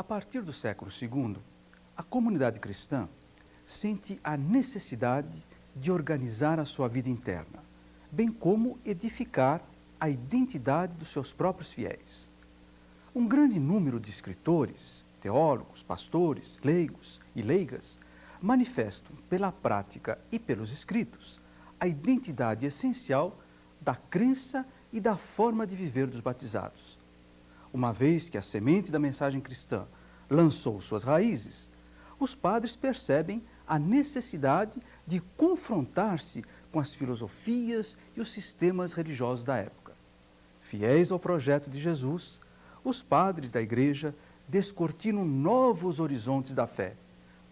A partir do século II, a comunidade cristã sente a necessidade de organizar a sua vida interna, bem como edificar a identidade dos seus próprios fiéis. Um grande número de escritores, teólogos, pastores, leigos e leigas manifestam pela prática e pelos escritos a identidade essencial da crença e da forma de viver dos batizados. Uma vez que a semente da mensagem cristã lançou suas raízes, os padres percebem a necessidade de confrontar-se com as filosofias e os sistemas religiosos da época. Fiéis ao projeto de Jesus, os padres da Igreja descortinam novos horizontes da fé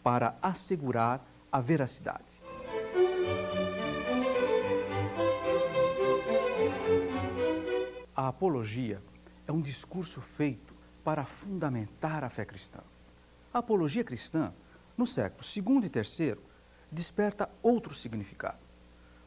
para assegurar a veracidade. A apologia é um discurso feito para fundamentar a fé cristã. A apologia cristã, no século II e III, desperta outro significado.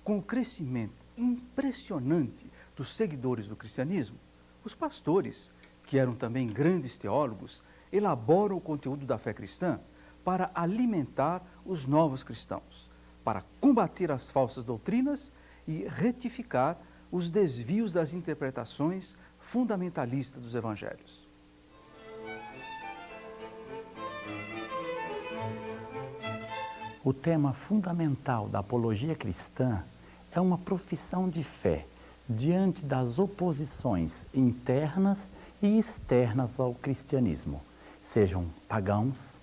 Com o crescimento impressionante dos seguidores do cristianismo, os pastores, que eram também grandes teólogos, elaboram o conteúdo da fé cristã para alimentar os novos cristãos, para combater as falsas doutrinas e retificar os desvios das interpretações fundamentalistas dos evangelhos. O tema fundamental da apologia cristã é uma profissão de fé diante das oposições internas e externas ao cristianismo, sejam pagãos,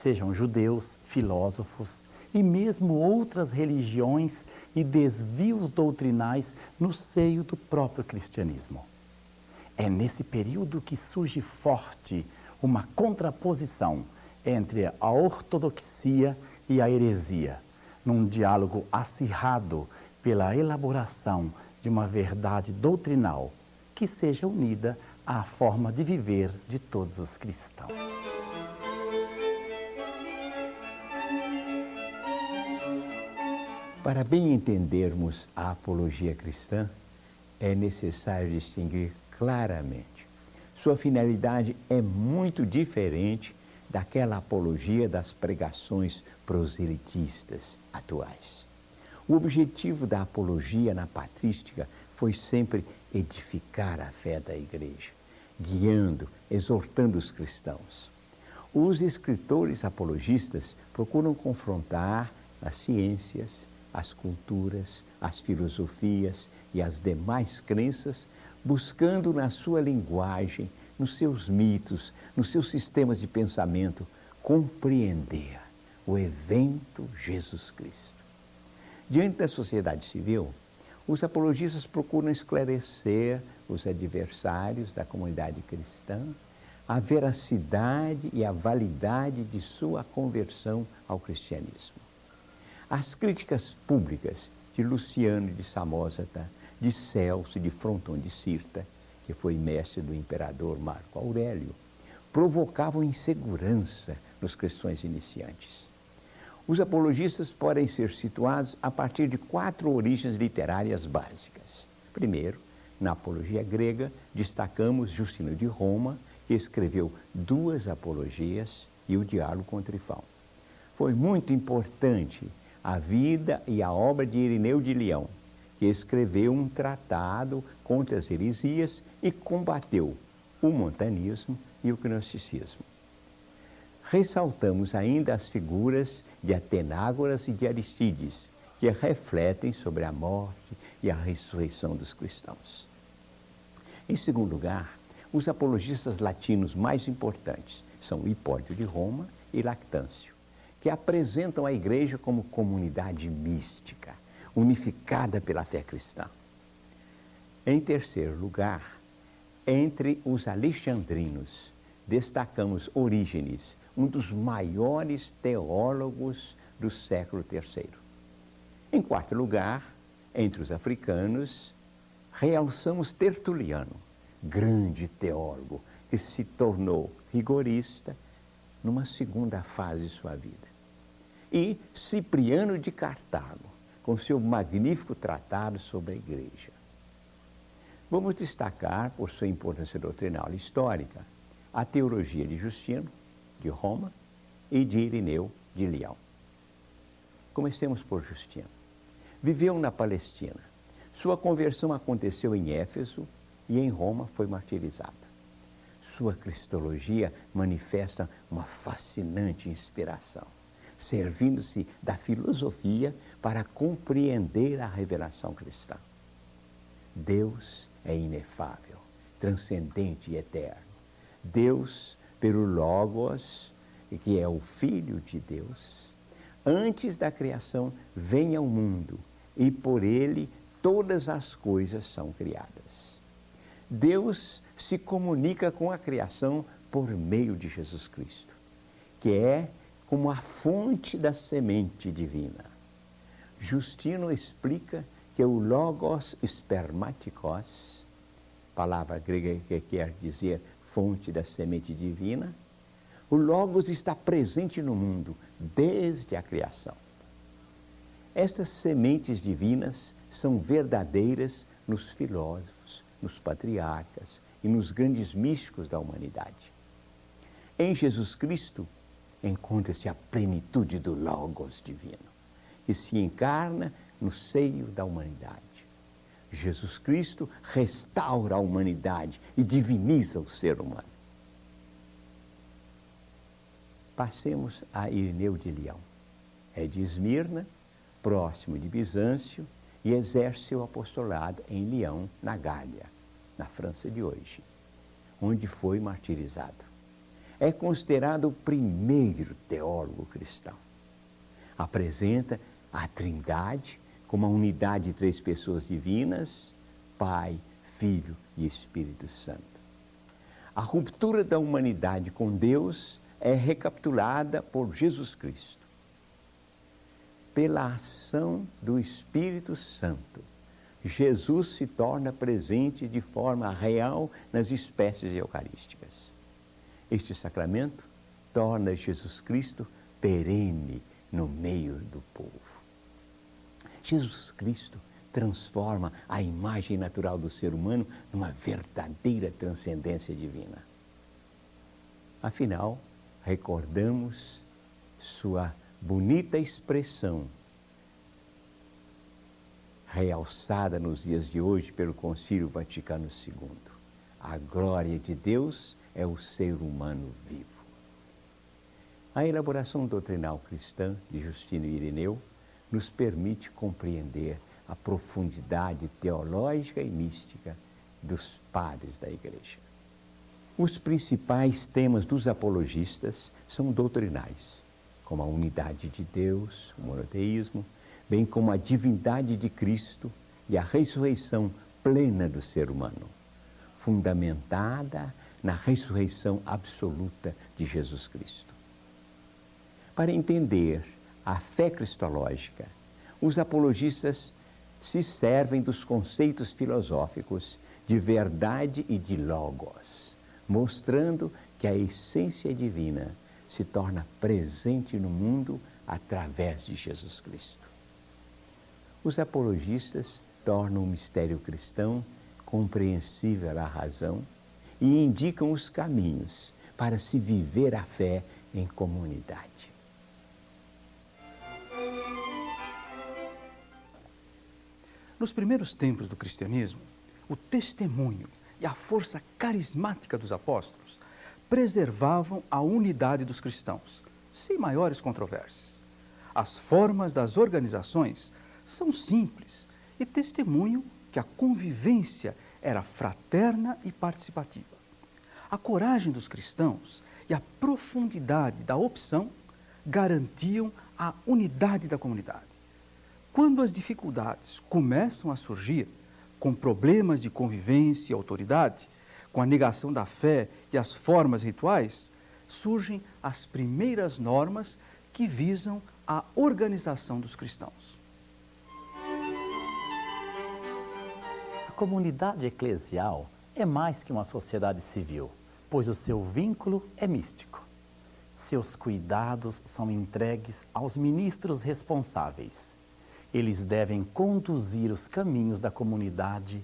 sejam judeus, filósofos e mesmo outras religiões e desvios doutrinais no seio do próprio cristianismo. É nesse período que surge forte uma contraposição entre a ortodoxia e a heresia, num diálogo acirrado pela elaboração de uma verdade doutrinal que seja unida à forma de viver de todos os cristãos. Para bem entendermos a apologia cristã, é necessário distinguir claramente. Sua finalidade é muito diferente daquela apologia das pregações proselitistas atuais. O objetivo da apologia na patrística foi sempre edificar a fé da Igreja, guiando, exortando os cristãos. Os escritores apologistas procuram confrontar as ciências, as culturas, as filosofias e as demais crenças, buscando na sua linguagem, nos seus mitos, nos seus sistemas de pensamento, compreender o evento Jesus Cristo. Diante da sociedade civil, os apologistas procuram esclarecer os adversários da comunidade cristã, a veracidade e a validade de sua conversão ao cristianismo. As críticas públicas de Luciano de Samosata, de Celso de Fronton de Cirta, que foi mestre do imperador Marco Aurélio, provocavam insegurança nos cristãos iniciantes. Os apologistas podem ser situados a partir de 4 origens literárias básicas. Primeiro, na apologia grega, destacamos Justino de Roma, que escreveu 2 apologias e o Diálogo com Trifão. Foi muito importante a vida e a obra de Irineu de Leão, que escreveu um tratado contra as heresias e combateu o montanismo e o gnosticismo. Ressaltamos ainda as figuras de Atenágoras e de Aristides, que refletem sobre a morte e a ressurreição dos cristãos. Em segundo lugar, os apologistas latinos mais importantes são Hipólito de Roma e Lactâncio, que apresentam a Igreja como comunidade mística, unificada pela fé cristã. Em terceiro lugar, entre os alexandrinos, destacamos Orígenes, um dos maiores teólogos do século III. Em quarto lugar, entre os africanos, realçamos Tertuliano, grande teólogo, que se tornou rigorista numa segunda fase de sua vida. E Cipriano de Cartago, com seu magnífico tratado sobre a Igreja. Vamos destacar, por sua importância doutrinal e histórica, a teologia de Justino, de Roma, e de Irineu de Leão. Comecemos por Justino. Viveu na Palestina. Sua conversão aconteceu em Éfeso e em Roma foi martirizado. Sua cristologia manifesta uma fascinante inspiração, servindo-se da filosofia para compreender a revelação cristã. Deus é inefável, transcendente e eterno. Deus, pelo Logos, que é o Filho de Deus, antes da criação vem ao mundo e por ele todas as coisas são criadas. Deus se comunica com a criação por meio de Jesus Cristo, que é como a fonte da semente divina. Justino explica que o Logos spermatikos, palavra grega que quer dizer fonte da semente divina, o Logos está presente no mundo desde a criação. Estas sementes divinas são verdadeiras nos filósofos, nos patriarcas e nos grandes místicos da humanidade. Em Jesus Cristo encontra-se a plenitude do Logos divino, que se encarna no seio da humanidade. Jesus Cristo restaura a humanidade e diviniza o ser humano. Passemos a Irineu de Leão. É de Esmirna, próximo de Bizâncio, e exerce seu apostolado em Leão, na Gália, na França de hoje, onde foi martirizado. É considerado o primeiro teólogo cristão. Apresenta a Trindade como a unidade de três pessoas divinas, Pai, Filho e Espírito Santo. A ruptura da humanidade com Deus é recapitulada por Jesus Cristo. Pela ação do Espírito Santo, Jesus se torna presente de forma real nas espécies eucarísticas. Este sacramento torna Jesus Cristo perene no meio do povo. Jesus Cristo transforma a imagem natural do ser humano numa verdadeira transcendência divina. Afinal, recordamos sua bonita expressão, realçada nos dias de hoje pelo Concílio Vaticano II. A glória de Deus é o ser humano vivo. A elaboração doutrinal cristã de Justino e Irineu nos permite compreender a profundidade teológica e mística dos padres da Igreja. Os principais temas dos apologistas são doutrinais, como a unidade de Deus, o monoteísmo, bem como a divindade de Cristo e a ressurreição plena do ser humano, fundamentada na ressurreição absoluta de Jesus Cristo. Para entender a fé cristológica, os apologistas se servem dos conceitos filosóficos de verdade e de logos, mostrando que a essência divina se torna presente no mundo através de Jesus Cristo. Os apologistas tornam o mistério cristão compreensível à razão e indicam os caminhos para se viver a fé em comunidade. Nos primeiros tempos do cristianismo, o testemunho e a força carismática dos apóstolos preservavam a unidade dos cristãos, sem maiores controvérsias. As formas das organizações são simples e testemunham que a convivência era fraterna e participativa. A coragem dos cristãos e a profundidade da opção garantiam a unidade da comunidade. Quando as dificuldades começam a surgir, com problemas de convivência e autoridade, com a negação da fé e as formas rituais, surgem as primeiras normas que visam a organização dos cristãos. A comunidade eclesial é mais que uma sociedade civil, pois o seu vínculo é místico. Seus cuidados são entregues aos ministros responsáveis. Eles devem conduzir os caminhos da comunidade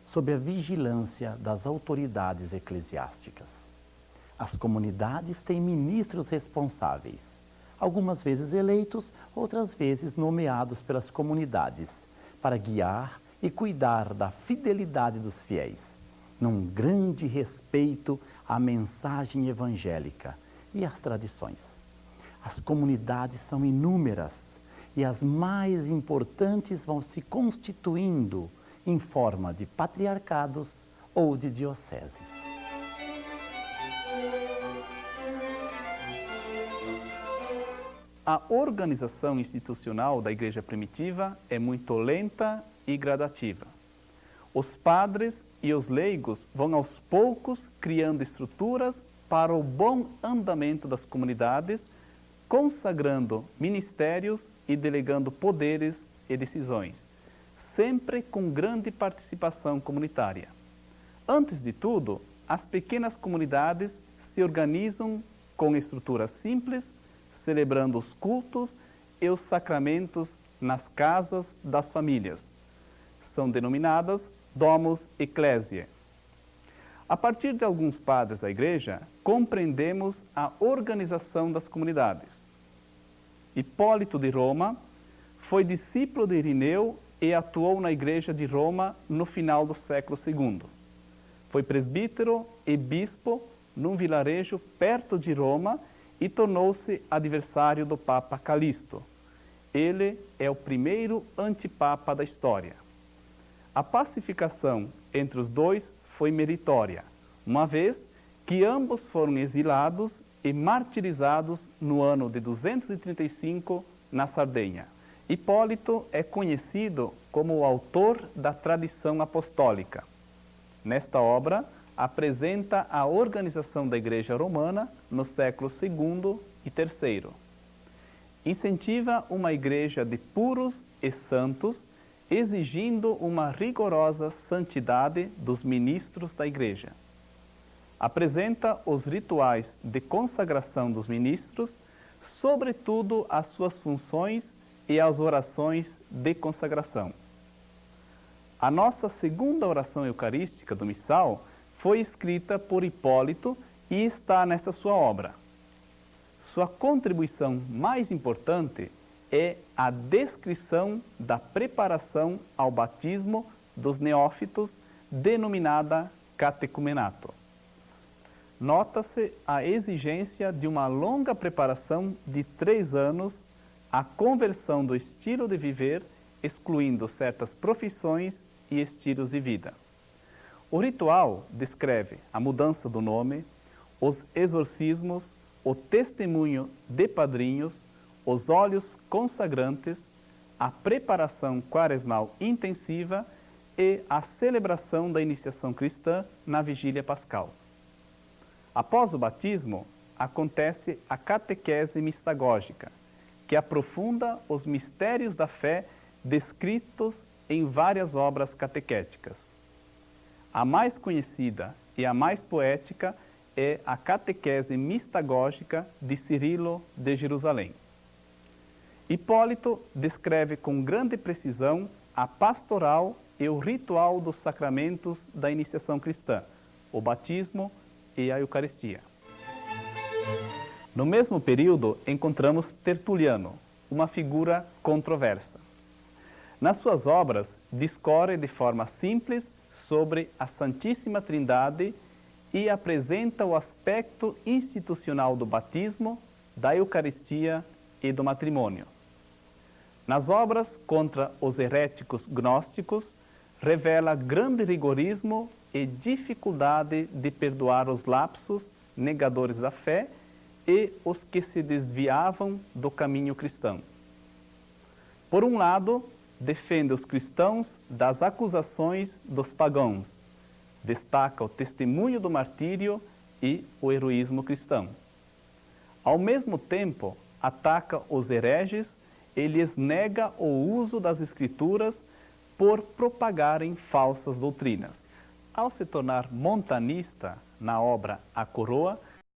sob a vigilância das autoridades eclesiásticas. As comunidades têm ministros responsáveis, algumas vezes eleitos, outras vezes nomeados pelas comunidades, para guiar e cuidar da fidelidade dos fiéis, num grande respeito à mensagem evangélica e às tradições. As comunidades são inúmeras e as mais importantes vão se constituindo em forma de patriarcados ou de dioceses. A organização institucional da Igreja Primitiva é muito lenta e gradativa. Os padres e os leigos vão aos poucos criando estruturas para o bom andamento das comunidades, consagrando ministérios e delegando poderes e decisões, sempre com grande participação comunitária. Antes de tudo, as pequenas comunidades se organizam com estruturas simples, celebrando os cultos e os sacramentos nas casas das famílias. São denominadas Domus Ecclesiae. A partir de alguns padres da Igreja, compreendemos a organização das comunidades. Hipólito de Roma foi discípulo de Irineu e atuou na Igreja de Roma no final do século II. Foi presbítero e bispo num vilarejo perto de Roma e tornou-se adversário do Papa Calixto. Ele é o primeiro antipapa da história. A pacificação entre os dois foi meritória, uma vez que ambos foram exilados e martirizados no ano de 235 na Sardenha. Hipólito é conhecido como o autor da tradição apostólica. Nesta obra, apresenta a organização da Igreja Romana no século II e III. Incentiva uma igreja de puros e santos, exigindo uma rigorosa santidade dos ministros da Igreja. Apresenta os rituais de consagração dos ministros, sobretudo as suas funções e as orações de consagração. A nossa segunda oração eucarística do missal foi escrita por Hipólito e está nesta sua obra. Sua contribuição mais importante é a descrição da preparação ao batismo dos neófitos, denominada catecumenato. Nota-se a exigência de uma longa preparação de 3 anos, a conversão do estilo de viver, excluindo certas profissões e estilos de vida. O ritual descreve a mudança do nome, os exorcismos, o testemunho de padrinhos, os óleos consagrantes, a preparação quaresmal intensiva e a celebração da iniciação cristã na vigília pascal. Após o batismo, acontece a catequese mistagógica, que aprofunda os mistérios da fé descritos em várias obras catequéticas. A mais conhecida e a mais poética é a catequese mistagógica de Cirilo de Jerusalém. Hipólito descreve com grande precisão a pastoral e o ritual dos sacramentos da iniciação cristã, o batismo e a Eucaristia. No mesmo período, encontramos Tertuliano, uma figura controversa. Nas suas obras, discorre de forma simples sobre a Santíssima Trindade e apresenta o aspecto institucional do batismo, da Eucaristia e do matrimônio. Nas obras contra os heréticos gnósticos, revela grande rigorismo e dificuldade de perdoar os lapsos negadores da fé e os que se desviavam do caminho cristão. Por um lado, defende os cristãos das acusações dos pagãos, destaca o testemunho do martírio e o heroísmo cristão. Ao mesmo tempo, ataca os hereges e lhes nega o uso das Escrituras por propagarem falsas doutrinas. Ao se tornar montanista na obra A Coroa,